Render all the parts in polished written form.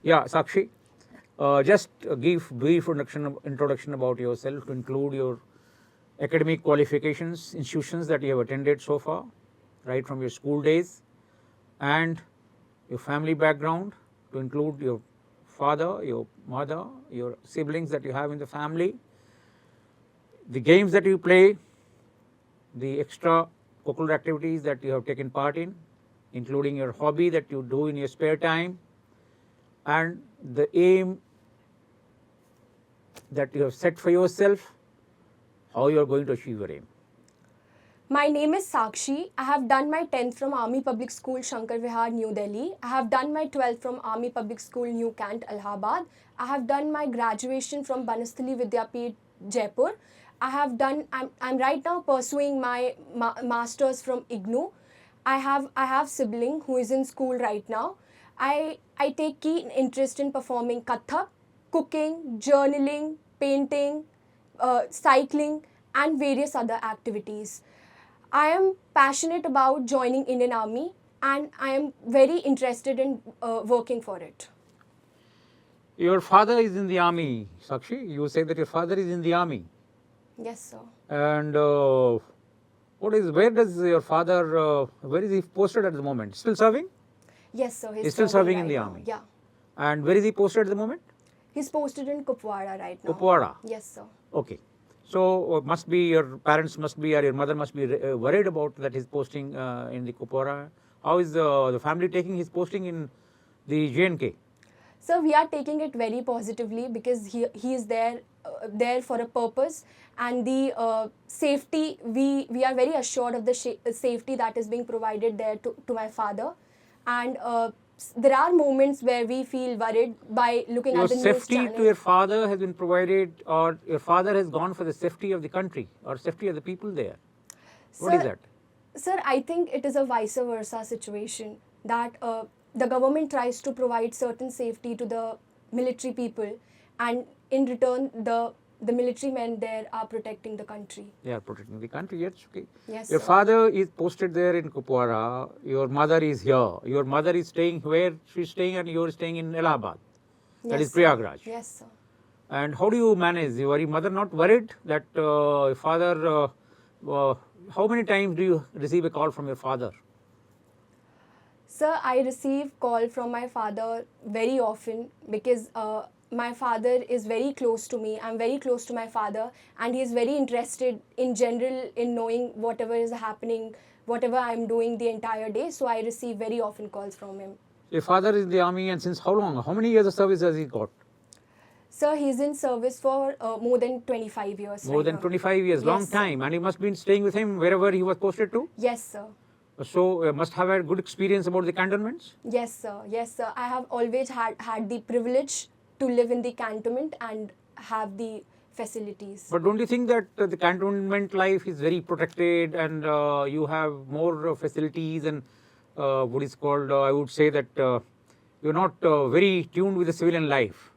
Yeah, Sakshi, just give brief introduction about yourself to include your academic qualifications, institutions that you have attended so far, right from your school days, and your family background, to include your father, your mother, your siblings that you have in the family, the games that you play, the extra curricular activities that you have taken part in, including your hobby that you do in your spare time, and the aim that you have set for yourself, how you are going to achieve your aim. My name is Sakshi. I have done my 10th from Army Public School, Shankar Vihar, New Delhi. I have done my 12th from Army Public School, New Kent, Allahabad. I have done my graduation from Banasthali Vidyapeeth, Jaipur. I'm right now pursuing my master's from IGNOU. I have sibling who is in school right now. I take keen interest in performing Kathak, cooking, journaling, painting, cycling, and various other activities. I am passionate about joining Indian Army and I am very interested in working for it. Your father is in the army, Sakshi. You say that your father is in the army. Yes, sir. And where does your father, where is he posted at the moment? Still serving? Yes, sir. He's still serving right in the now. army? Yeah. And where is he posted at the moment? He's posted in Kupwara right now. Kupwara? Yes, sir. Okay. So must be your parents must be or your mother must be worried about that his posting in the Kupwara. How is the family taking his posting in the JNK? So we are taking it very positively because he is there for a purpose, and the safety, we are very assured of the safety that is being provided there to my father. And there are moments where we feel worried by looking at the news safety channel. to your father has been provided, or your father has gone for the safety of the country or safety of the people there? What is that? Sir, I think it is a vice versa situation, that the government tries to provide certain safety to the military people, and in return the military men there are protecting the country. They are protecting the country, yes. Okay. Yes, your sir. father is posted there in Kupwara, your mother is here. Your mother is staying where she's staying and you're staying in Allahabad. That is Prayagraj. Yes, sir. And how do you manage? Your mother not worried that father, how many times do you receive a call from your father? Sir, I receive call from my father very often because my father is very close to me. I'm very close to my father, and he is very interested in general in knowing whatever is happening, whatever I'm doing the entire day. So I receive very often calls from him. Your father is in the army, and since how long? How many years of service has he got? Sir, he's in service for more than 25 years. More than 25 years, Yes, long sir. time. And he must be staying with him wherever he was posted to? Yes, sir. So must have a good experience about the cantonments? Yes, sir. Yes, sir. I have always had the privilege to live in the cantonment and have the facilities. But don't you think that the cantonment life is very protected, and you have more facilities, and what is called, I would say that you're not very tuned with the civilian life?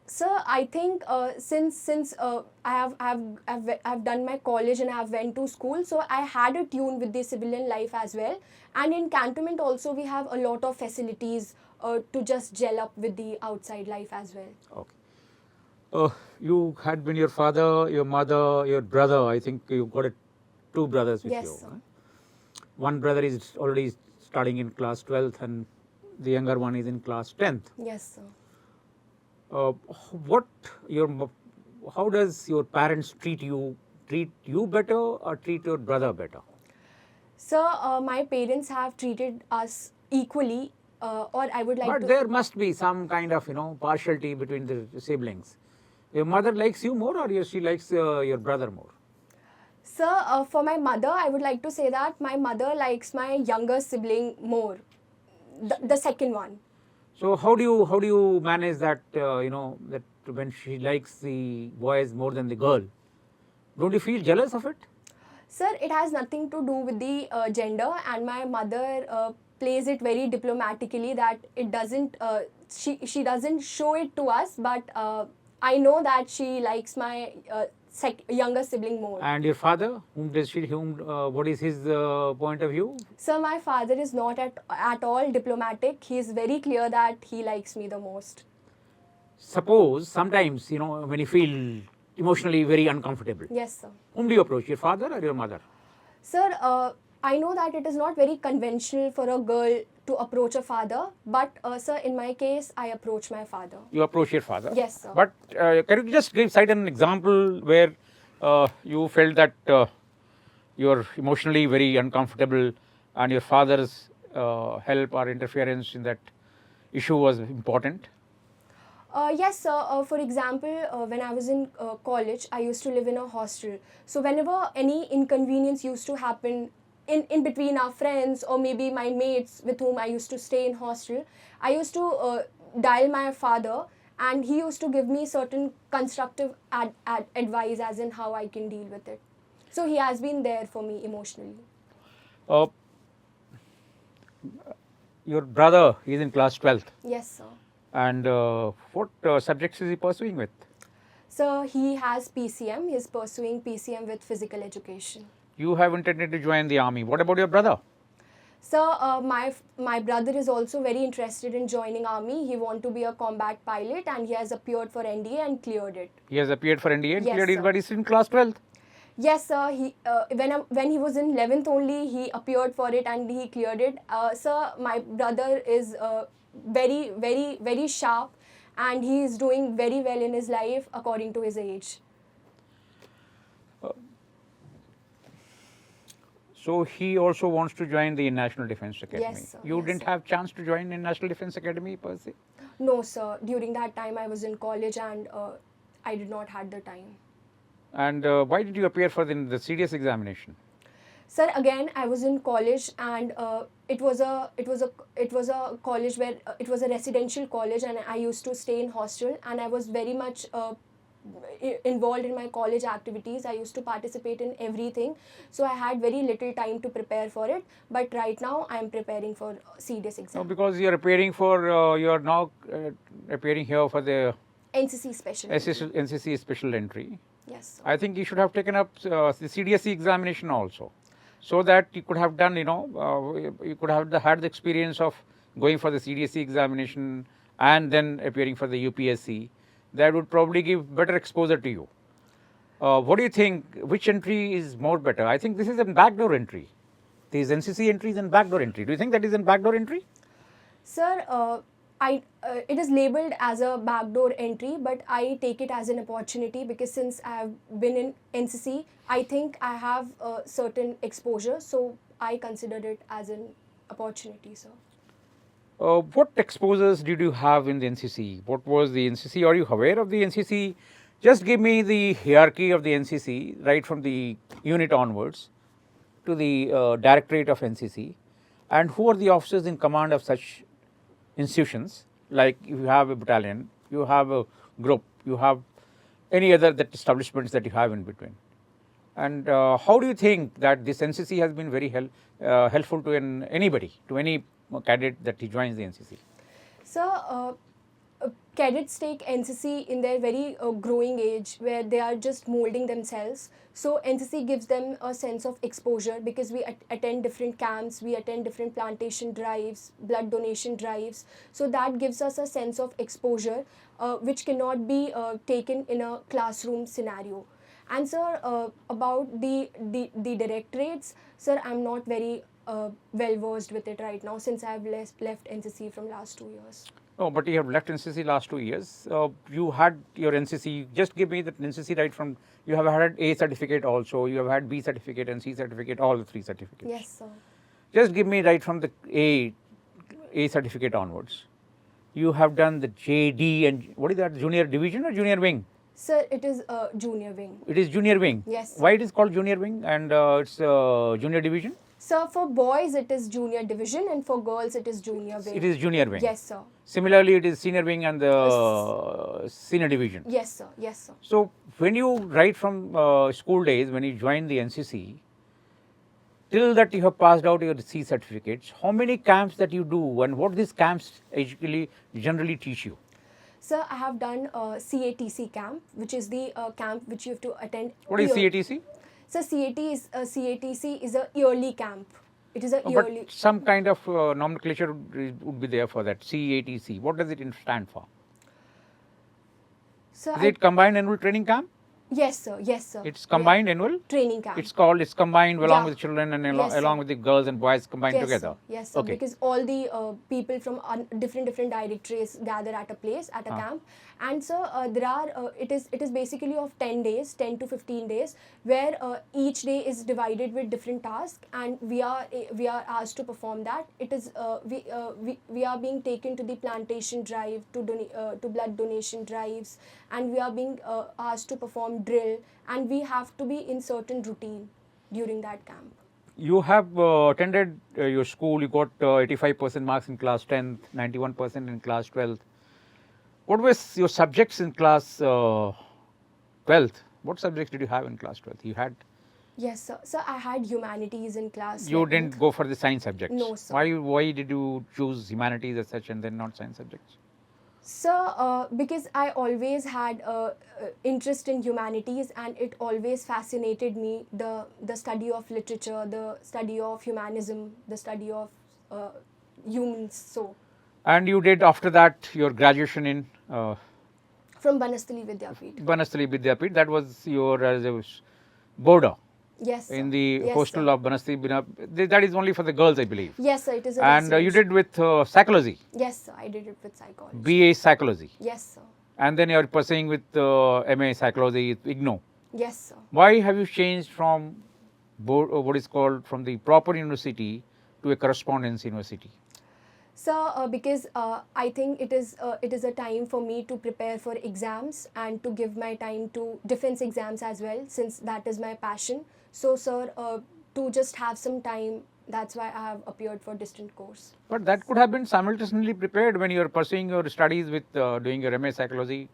Sir, I think since I have done my college and I have went to school, so I had a tune with the civilian life as well. And in cantonment also we have a lot of facilities to just gel up with the outside life as well. Okay. You had been your father, your mother, your brother. I think you got two brothers with you. Yes, sir. One brother is already studying in class 12th, and the younger one is in class 10th. Yes, sir. How does your parents treat you better or treat your brother better? Sir, my parents have treated us equally, or I would like But to... there must be some kind of partiality between the siblings. Your mother likes you more, or she likes your brother more? Sir, for my mother, I would like to say that my mother likes my younger sibling more, the second one. So how do you manage that, that when she likes the boys more than the girl? Don't you feel jealous of it? Sir, it has nothing to do with the gender, and my mother plays it very diplomatically that it doesn't, she doesn't show it to us, but I know that she likes my younger sibling more. And your father, what is his point of view? Sir, my father is not at all diplomatic. He is very clear that he likes me the most. Suppose sometimes, when you feel emotionally very uncomfortable, Yes, sir. whom do you approach, your father or your mother? Sir, I know that it is not very conventional for a girl to approach a father, but sir, in my case, I approach my father. You approach your father? Yes, sir. But can you just cite an example where you felt that you're emotionally very uncomfortable and your father's help or interference in that issue was important? Yes, sir. For example, when I was in college, I used to live in a hostel. So whenever any inconvenience used to happen in between our friends or maybe my mates with whom I used to stay in hostel, I used to dial my father, and he used to give me certain constructive advice as in how I can deal with it. So he has been there for me emotionally. Your brother is in class 12th. Yes, sir. And what subjects is he pursuing with? So he has PCM. He is pursuing PCM with physical education. You have intended to join the army. What about your brother? So my brother is also very interested in joining army. He wants to be a combat pilot, and he has appeared for NDA and cleared it. He has appeared for NDA and Yes, cleared it, sir. but he's in class 12th. Yes, sir. When he was in 11th only, he appeared for it and he cleared it. Sir, my brother is very, very, very sharp, and he is doing very well in his life according to his age. So he also wants to join the National Defence Academy. Yes, sir. You Yes, didn't sir. have chance to join in National Defence Academy per se? No, sir. During that time, I was in college, and I did not had the time. And why did you appear for the CDS examination? Sir, again, I was in college, and it was a college where it was a residential college, and I used to stay in hostel, and I was very much involved in my college activities. I used to participate in everything, so I had very little time to prepare for it. But right now, I am preparing for CDS No, exam. because you are appearing for, you are now appearing here for the NCC special. NCC special entry. Yes, sir. I think you should have taken up the CDSE examination also, so that you could have done, you could have had the experience of going for the CDSE examination and then appearing for the UPSC. That would probably give better exposure to you. What do you think? Which entry is more better? I think this is a backdoor entry. These NCC entries and backdoor entry. Do you think that is a backdoor entry? Sir, it is labeled as a backdoor entry, but I take it as an opportunity because since I have been in NCC, I think I have a certain exposure, so I consider it as an opportunity, sir. What exposures did you have in the NCC? What was the NCC? Are you aware of the NCC? Just give me the hierarchy of the NCC, right from the unit onwards to the directorate of NCC, and who are the officers in command of such institutions? Like if you have a battalion, you have a group, you have any other establishments that you have in between. And how do you think that this NCC has been very helpful to anybody, to any cadet that he joins the NCC? So, cadets take NCC in their very growing age where they are just molding themselves. So, NCC gives them a sense of exposure because we attend different camps, we attend different plantation drives, blood donation drives. So, that gives us a sense of exposure which cannot be taken in a classroom scenario. And sir, about the directorates, sir, I'm not very well versed with it right now since I have left NCC from last 2 years. Oh, but you have left NCC last 2 years. You had your NCC, just give me that NCC right from, you have had A certificate also, you have had B certificate and C certificate, all the 3 certificates. Yes, sir. Just give me right from the A certificate onwards. You have done the JD and what is that, junior division or junior wing? Sir, it is junior wing. It is junior wing. Yes. Why it is called junior wing and it's junior division? Sir, for boys it is junior division and for girls it is junior wing. It is junior wing. Yes, sir. Similarly, it is senior wing and the senior division. Yes, sir. Yes, sir. So, when you right from school days, when you join the NCC, till that you have passed out your C certificates, how many camps that you do and what these camps generally teach you? Sir, I have done CATC camp, which is the camp which you have to attend. What is CATC? So CATC is a yearly camp. It is a yearly. But some kind of nomenclature would be there for that. CATC. What does it stand for? So Is it combined annual training camp? Yes, sir. Yes, sir. It's combined annual Training camp. It's combined along Yeah. with children and Yes, sir. along with the girls and boys combined Yes, together. Sir. Yes, sir. Okay. Because all the people from different directories gather at a place at a camp, and so there are it is basically of 10 days, 10 to 15 days, where each day is divided with different tasks, and we are asked to perform that. It is we are being taken to the plantation drive, to blood donation drives, and we are being asked to perform drill, and we have to be in certain routine during that camp. You have attended your school, you got 85% marks in class 10th, 91% in class 12th. What was your subjects in class 12th? What subjects did you have in class 12th? You had? Yes, sir. So I had humanities in class. You 11th. didn't go for the science subjects? No, sir. Why did you choose humanities as such and then not science subjects? So, because I always had interest in humanities, and it always fascinated me, the study of literature, the study of humanism, the study of humans. So, And you did after that your graduation in from Banastali Vidyapeeth. Banastali Vidyapeeth. That was your border Yes, sir. in the Yes, hostel sir. of Banastali. That is only for the girls, I believe. Yes, sir. It is a And you residential. did with psychology, Yes, sir. I did it with psychology. BA psychology. Yes, sir. And then you are pursuing with MA psychology, IGNO. Yes, sir. Why have you changed from what is called from the proper university to a correspondence university? So, because I think it is a time for me to prepare for exams and to give my time to defense exams as well, since that is my passion. So, sir, to just have some time, that's why I have appeared for distant course. But that could have been simultaneously prepared when you are pursuing your studies with doing your MA psychology.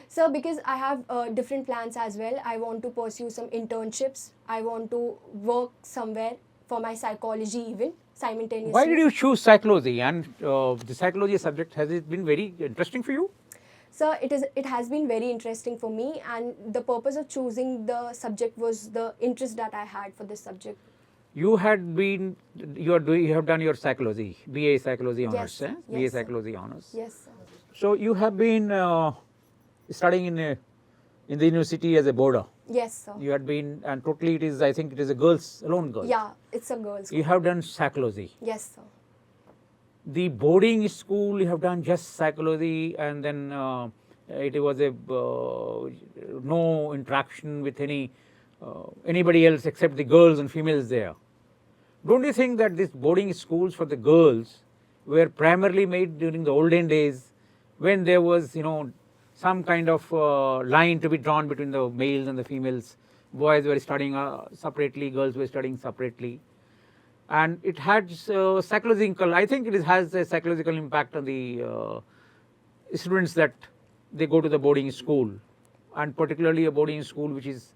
So, because I have different plans as well, I want to pursue some internships. I want to work somewhere for my psychology even simultaneously. Why did you choose psychology? And the psychology subject, has it been very interesting for you? So it has been very interesting for me, and the purpose of choosing the subject was the interest that I had for this subject. You have done your psychology, BA psychology honors, Yes, BA yes, sir. psychology honors. Yes, sir. So you have been studying in the university as a boarder. Yes, sir. You had been, and totally it is, I think it is a girls, alone girls. Yeah, it's a girls' You school. have done psychology. Yes, sir. The boarding school, you have done just psychology, and then it was a no interaction with anybody else except the girls and females there. Don't you think that these boarding schools for the girls were primarily made during the olden days, when there was some kind of line to be drawn between the males and the females? Boys were studying separately, girls were studying separately. And it had psychological, I think it has a psychological impact on the students that they go to the boarding school, and particularly a boarding school which is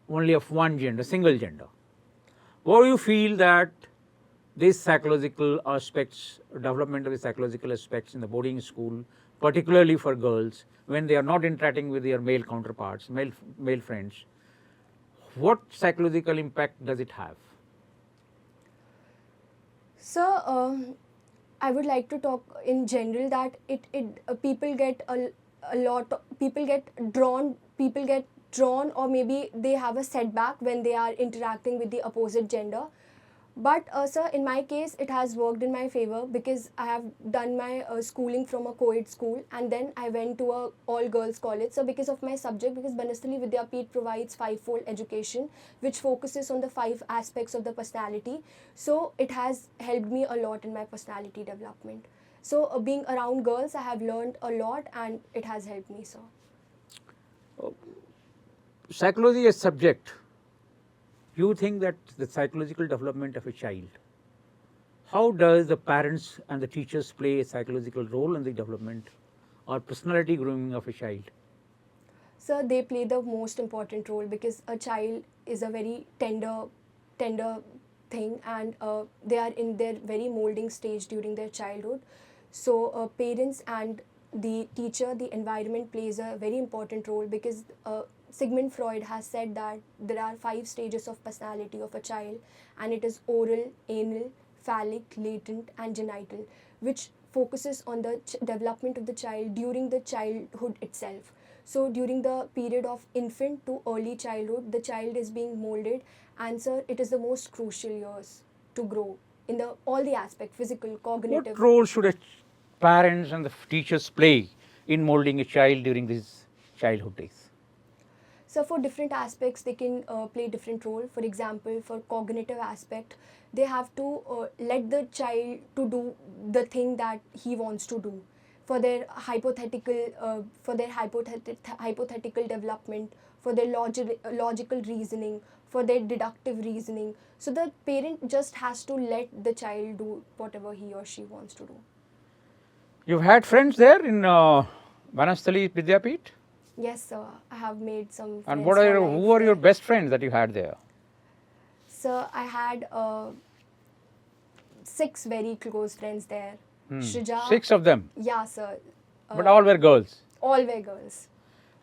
only of one gender, single gender. What do you feel that these psychological aspects, development of the psychological aspects in the boarding school, particularly for girls, when they are not interacting with their male counterparts, male friends, what psychological impact does it have? So, I would like to talk in general that people get people get drawn, or maybe they have a setback when they are interacting with the opposite gender. But sir, in my case, it has worked in my favor, because I have done my schooling from a co-ed school, and then I went to a all-girls college. So because of my subject, because Banastali Vidyapeeth provides five-fold education, which focuses on the 5 aspects of the personality. So it has helped me a lot in my personality development. So being around girls, I have learned a lot, and it has helped me, sir. Psychology as subject, you think that the psychological development of a child, how does the parents and the teachers play a psychological role in the development or personality grooming of a child? So they play the most important role, because a child is a very tender thing, and they are in their very molding stage during their childhood. So parents and the teacher, the environment plays a very important role, because Sigmund Freud has said that there are 5 stages of personality of a child, and it is oral, anal, phallic, latent and genital, which focuses on the development of the child during the childhood itself. So during the period of infant to early childhood, the child is being molded, and sir, it is the most crucial years to grow in all the aspect, physical, cognitive. What role should parents and the teachers play in molding a child during these childhood days? So for different aspects, they can play different role. For example, for cognitive aspect, they have to let the child to do the thing that he wants to do. For their hypothetical development, for their logical reasoning, for their deductive reasoning. So the parent just has to let the child do whatever he or she wants to do. You've had friends there in Vanasthali Vidyapeeth? Yes, sir. I have made some friends. And who are your best friends that you had there? Sir, I had 6 very close friends there. Shrija. 6 of them? Yeah, sir. But all were girls? All were girls.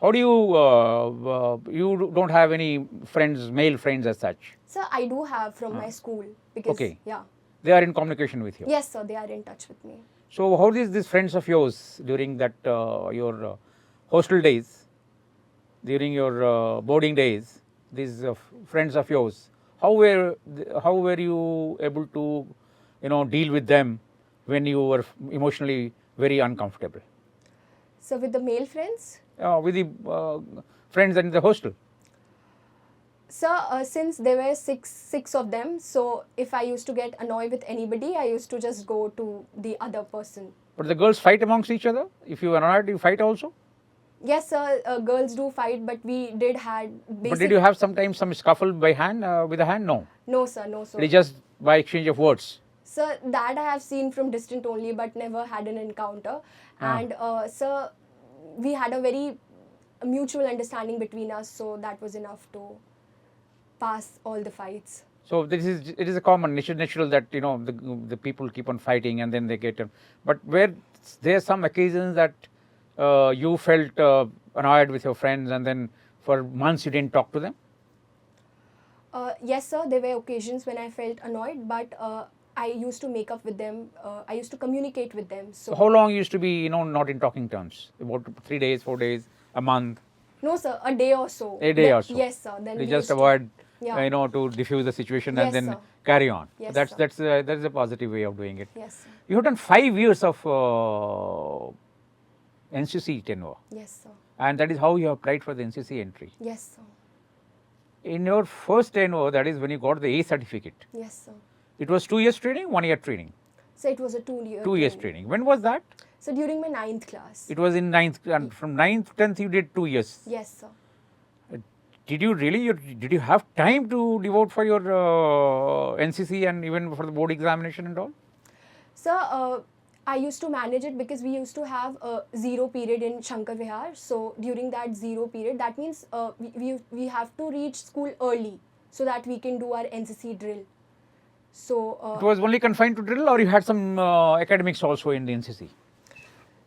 How do you don't have any friends, male friends as such? Sir, I do have from my school. Because, Okay. yeah. They are in communication with you? Yes, sir. They are in touch with me. So how is these friends of yours during that your hostel days, during your boarding days, these friends of yours, how were you able to deal with them when you were emotionally very uncomfortable? So with the male friends? With the friends in the hostel? Sir, since there were six of them, so if I used to get annoyed with anybody, I used to just go to the other person. But the girls fight amongst each other? If you are annoyed, you fight also? Yes, sir, girls do fight, but we did had basic... But did you have sometimes some scuffle by hand, with a hand? No. No, sir, no, sir. It is just by exchange of words? Sir, that I have seen from distant only, but never had an encounter. And, sir, we had a very mutual understanding between us, so that was enough to pass all the fights. So it is a common natural that the people keep on fighting and then they get. But were there some occasions that you felt annoyed with your friends and then for months you didn't talk to them? Yes, sir. There were occasions when I felt annoyed, but I used to make up with them. I used to communicate with them. So how long used to be not in talking terms? About 3 days, 4 days, a month? No, sir. A day or so. A day or so. Yes, sir. Then they we just used avoid. Yeah. To diffuse the situation Yes, and then sir. carry on. Yes, That's a positive way of doing it. Yes, sir. You have done 5 years of NCC tenure, Yes, sir. and that is how you applied for the NCC entry. Yes, sir. In your first tenure, that is when you got the A certificate, Yes, sir. it was 2 years training, 1 year training? So it was a 2-year 2 years training. When was that? So during my 9th class. It was in 9th, and from 9th, 10th you did 2 years. Yes, sir. Did you have time to devote for your NCC and even for the board examination and all? Sir, I used to manage it because we used to have a 0 period in Shankar Vihar. So during that 0 period, that means we have to reach school early so that we can do our NCC drill. So it was only confined to drill, or you had some academics also in the NCC?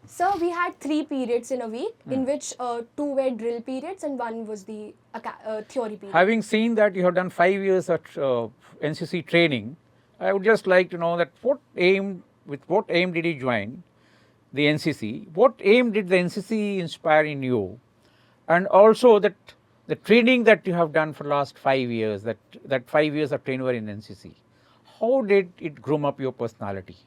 So we had 3 periods in a week, in which 2 were drill periods and 1 was the theory period. Having seen that you have done 5 years at NCC training, I would just like to know that with what aim did you join the NCC? What aim did the NCC inspire in you? And also that the training that you have done for last 5 years, that 5 years of tenure in NCC, how did it groom up your personality?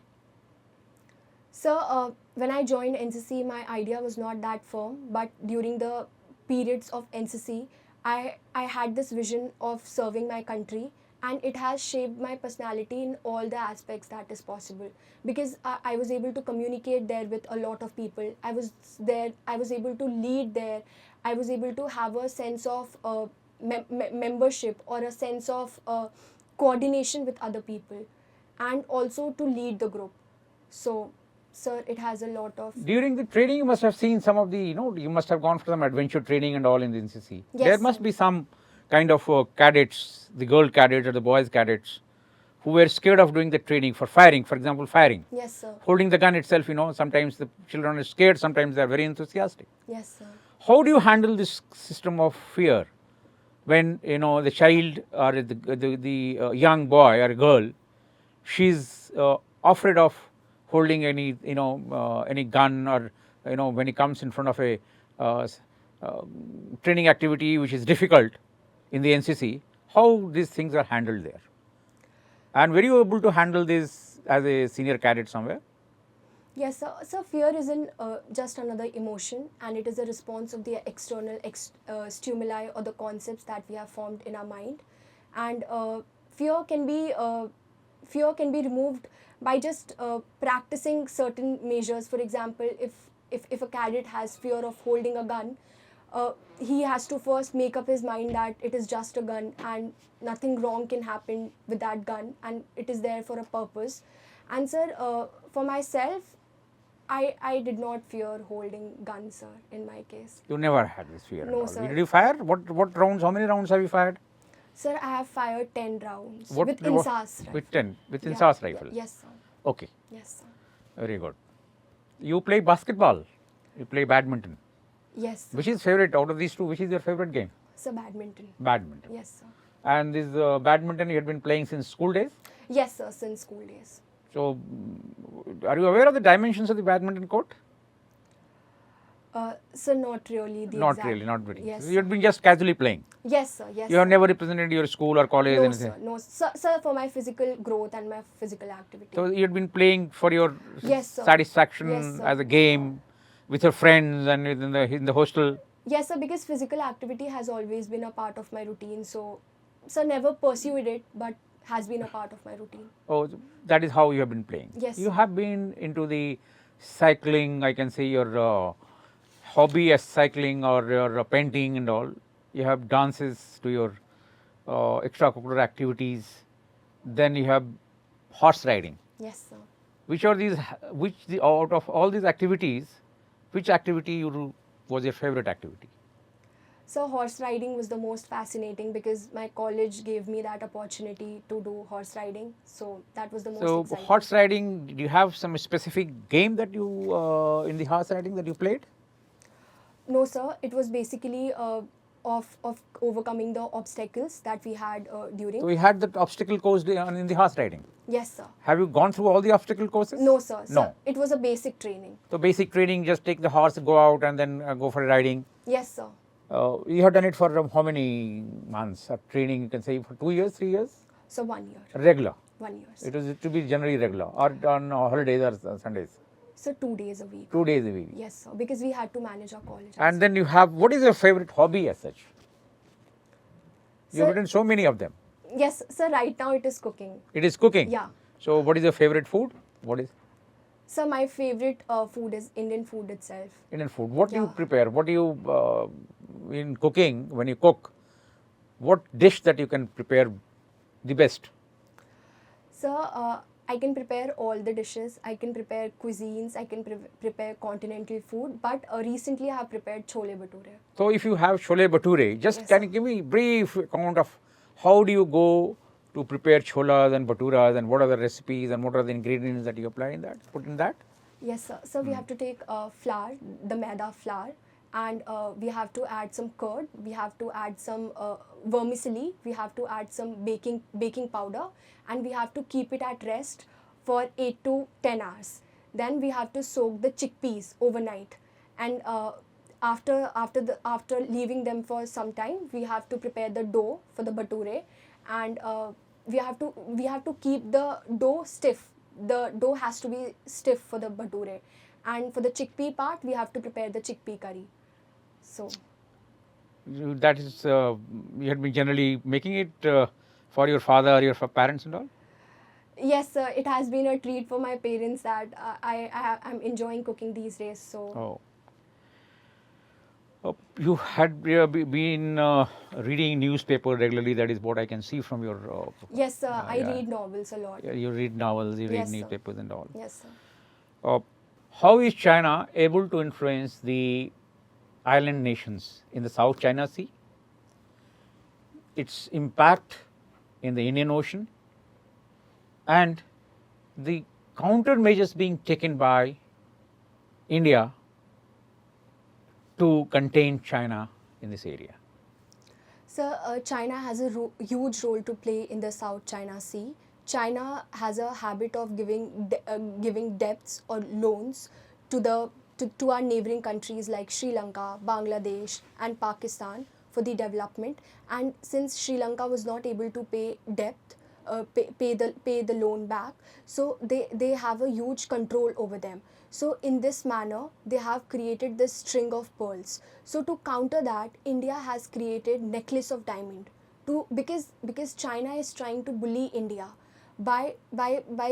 So when I joined NCC, my idea was not that firm, but during the periods of NCC, I had this vision of serving my country, and it has shaped my personality in all the aspects that is possible, because I was able to communicate there with a lot of people. I was able to lead there. I was able to have a sense of membership or a sense of coordination with other people, and also to lead the group. So, sir, it has a lot of... During the training, you must have seen some of the, you must have gone for some adventure training and all in the NCC. Yes, there must sir. be some kind of cadets, the girl cadets or the boys cadets, who were scared of doing the training for firing, for example, firing. Yes, sir. Holding the gun itself, sometimes the children are scared, sometimes they are very enthusiastic. Yes, sir. How do you handle this system of fear when, the child or the young boy or girl, she's afraid of holding any gun, or, when he comes in front of a training activity which is difficult in the NCC, how these things are handled there? And were you able to handle this as a senior cadet somewhere? Yes, sir. So fear isn't just another emotion, and it is a response of the external stimuli or the concepts that we have formed in our mind. And fear can be removed by just practicing certain measures. For example, if a cadet has fear of holding a gun, he has to first make up his mind that it is just a gun and nothing wrong can happen with that gun, and it is there for a purpose. And sir, for myself, I did not fear holding guns, sir, in my case. You never had this fear? No, at all. sir. Did you fire? What rounds? How many rounds have you fired? Sir, I have fired 10 rounds What- with what- INSAS rifle. With 10, with Yeah, INSAS rifle? Yes, sir. Okay, Yes, sir. very good. You play basketball, you play badminton. Yes, sir. Which is favorite out of these two? Which is your favorite game? Sir, badminton. Badminton. Yes, sir. And this badminton you had been playing since school days? Yes, sir, since school days. So, are you aware of the dimensions of the badminton court? Sir, not really. The Not exact- really, not very. Yes, You had been just casually playing. Yes, sir. Yes. You have sir. never represented your school or college, No, anything. sir. No, sir, for my physical growth and my physical activity. So you had been playing for your Yes, sir. satisfaction Yes, sir. as a game with your friends and in the hostel. Yes, sir, because physical activity has always been a part of my routine. So, sir, never pursued it, but has been a part of my routine. Oh, that is how you have been playing. Yes, You sir. have been into the cycling, I can say your hobby as cycling or your painting and all. You have dances to your extracurricular activities. Then you have horse riding. Yes, sir. Which are these? Out of all these activities, which activity was your favorite activity? So horse riding was the most fascinating because my college gave me that opportunity to do horse riding. So that was the most So exciting. horse riding, did you have some specific game that you in the horse riding that you played? No, sir. It was basically of overcoming the obstacles that we had during. So we had that obstacle course in the horse riding. Yes, sir. Have you gone through all the obstacle courses? No, sir. No. Sir, it was a basic training. So basic training, just take the horse, go out and then go for riding. Yes, sir. You have done it for how many months of training? You can say for 2 years, 3 years? So 1 year. Regular. 1 year. Sir. It was to be generally regular or on holidays or Sundays. So 2 days a week. 2 days a week. Yes, sir. Because we had to manage our college. And then you have, what is your favorite hobby as such? You have Sir- written so many of them. Yes, sir. Right now it is cooking. It is cooking. Yeah. So what is your favorite food? What is So my favorite food is Indian food itself. Indian food? What do you Yeah. prepare? What do you, in cooking, when you cook, what dish that you can prepare the best? So I can prepare all the dishes. I can prepare cuisines. I can prepare continental food. But recently I have prepared chole bhature. So if you have chole bhature, just Yes, can sir. you give me a brief account of how do you go to prepare cholas and bhaturas and what are the recipes and what are the ingredients that you apply in that, put in that? Yes, sir. So we have to take flour, the maida flour, and we have to add some curd. We have to add some vermicelli. We have to add some baking powder, and we have to keep it at rest for 8 to 10 hours. Then we have to soak the chickpeas overnight, and after leaving them for some time, we have to prepare the dough for the bhature, and we have to keep the dough stiff. The dough has to be stiff for the bhature, and for the chickpea part, we have to prepare the chickpea curry. So That is, you had been generally making it for your father or your parents and all? yes, sir, it has been a treat for my parents that I'm enjoying cooking these days. So Oh. You had been reading newspaper regularly, that is what I can see from your... yes, sir, I yeah. read novels a lot. You read novels, you read Yes, sir. newspapers and all. Yes, sir. How is China able to influence the island nations in the South China Sea? Its impact in the Indian Ocean, and the countermeasures being taken by India to contain China in this area? Sir, China has a huge role to play in the South China Sea. China has a habit of giving debts or loans to to our neighboring countries like Sri Lanka, Bangladesh, and Pakistan for the development. And since Sri Lanka was not able to pay debt, pay the loan back, so they have a huge control over them. So in this manner, they have created this string of pearls. So to counter that, India has created necklace of diamond. Because China is trying to bully India by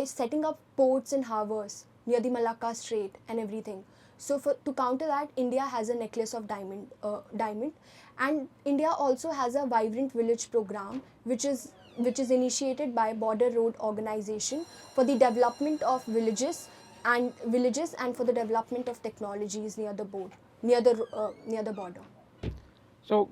setting up ports and harbors near the Malacca Strait and everything. So to counter that, India has a necklace of diamond, and India also has a vibrant village program, which is initiated by Border Road Organization for the development of villages and for the development of technologies near the border. So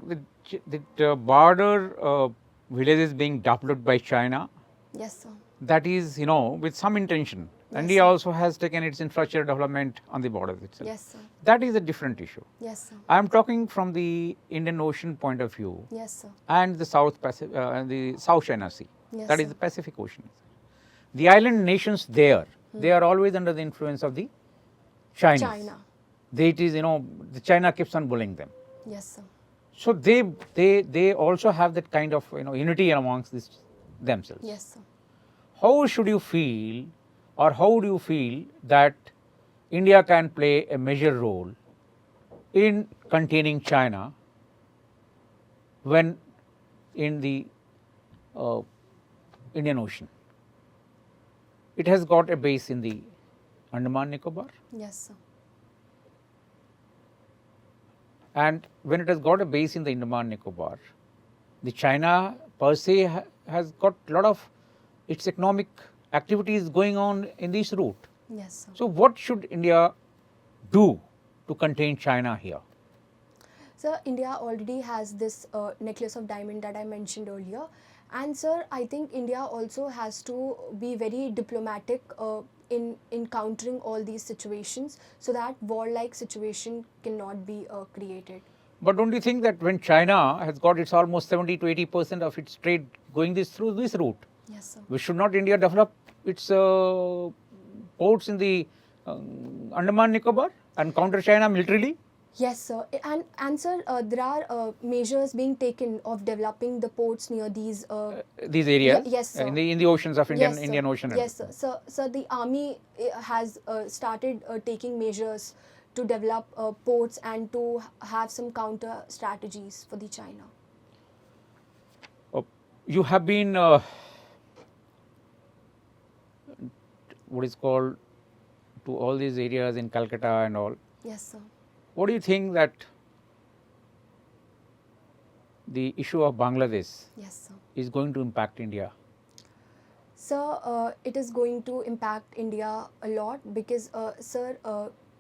the border villages being developed by China, Yes, sir. that is, with some intention. Yes, India sir. also has taken its infrastructure development on the borders itself. Yes, sir. That is a different issue. Yes, sir. I am talking from the Indian Ocean point of view Yes, sir. and the the South China Sea. Yes, That is sir. the Pacific Ocean. The island nations there, they are always under the influence of the Chinese. China. It is, the China keeps on bullying them. Yes, sir. So they also have that kind of unity amongst themselves. Yes, sir. How should you feel, or how do you feel that India can play a major role in containing China when in the Indian Ocean? It has got a base in the Andaman Nicobar, Yes, sir. and when it has got a base in the Andaman Nicobar, the China per se has got a lot of its economic activities going on in this route. Yes, sir. So what should India do to contain China here? Sir, India already has this necklace of diamond that I mentioned earlier. And sir, I think India also has to be very diplomatic in countering all these situations, so that war-like situation cannot be created. But don't you think that when China has got its almost 70 to 80% of its trade going through this route, Yes, sir. should not India develop its ports in the Andaman Nicobar and counter China militarily? Yes, sir. And sir, there are measures being taken of developing the ports near these. These areas? Yes, sir. In the oceans of Yes, sir. Indian Ocean? Yes, sir. So the army has started taking measures to develop ports and to have some counter strategies for the China. You have been what is called to all these areas in Calcutta and all. Yes, sir. What do you think that the issue of Bangladesh Yes, sir. is going to impact India? Sir, it is going to impact India a lot because, sir,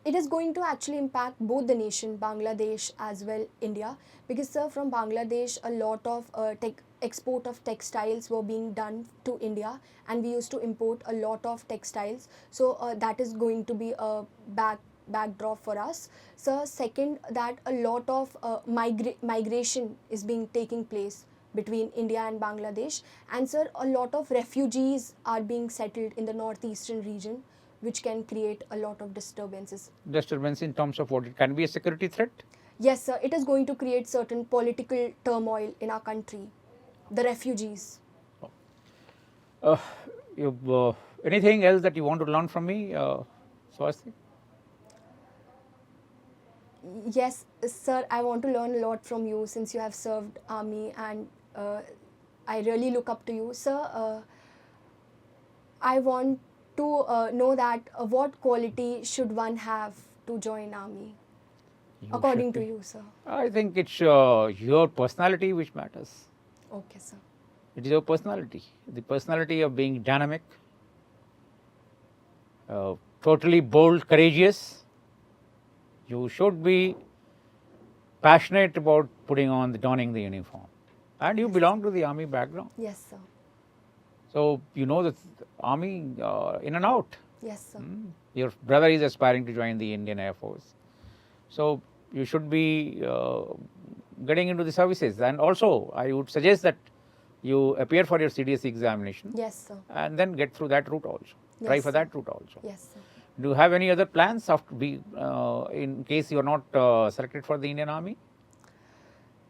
it is going to actually impact both the nation, Bangladesh as well India, because sir, from Bangladesh a lot of export of textiles were being done to India, and we used to import a lot of textiles. So that is going to be a backdrop for us. So second, that a lot of migration is taking place between India and Bangladesh, and sir, a lot of refugees are being settled in the northeastern region, which can create a lot of disturbances. Disturbance in terms of what? It can be a security threat? Yes, sir, it is going to create certain political turmoil in our country, the refugees. Anything else that you want to learn from me, Swasti? Yes, sir, I want to learn a lot from you since you have served army, and I really look up to you. Sir, I want to know that what quality should one have to join army, according to you, sir? I think it's your personality which matters. Okay, sir. It is your personality. The personality of being dynamic, totally bold, courageous. You should be passionate about donning the uniform. And you belong to the army background. Yes, sir. So you know the army in and out. Yes, sir. Your brother is aspiring to join the Indian Air Force. So you should be getting into the services. And also, I would suggest that you appear for your CDSE examination Yes, sir. and then get through that route also. Try Yes, for sir. that route also. Yes, sir. Do you have any other plans after in case you are not selected for the Indian Army?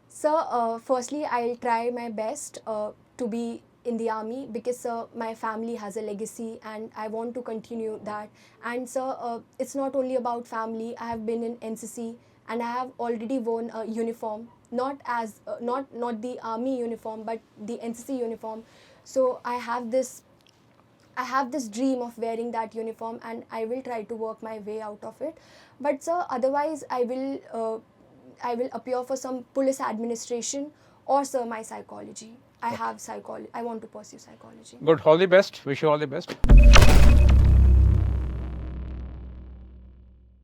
Sir, firstly, I'll try my best to be in the army because my family has a legacy and I want to continue that. And sir, it's not only about family. I have been in NCC and I have already worn a uniform, not the army uniform, but the NCC uniform. So I have this dream of wearing that uniform and I will try to work my way out of it. But sir, otherwise I will appear for some police administration or sir my psychology. I want to pursue psychology. Good. All the best. Wish you all the best.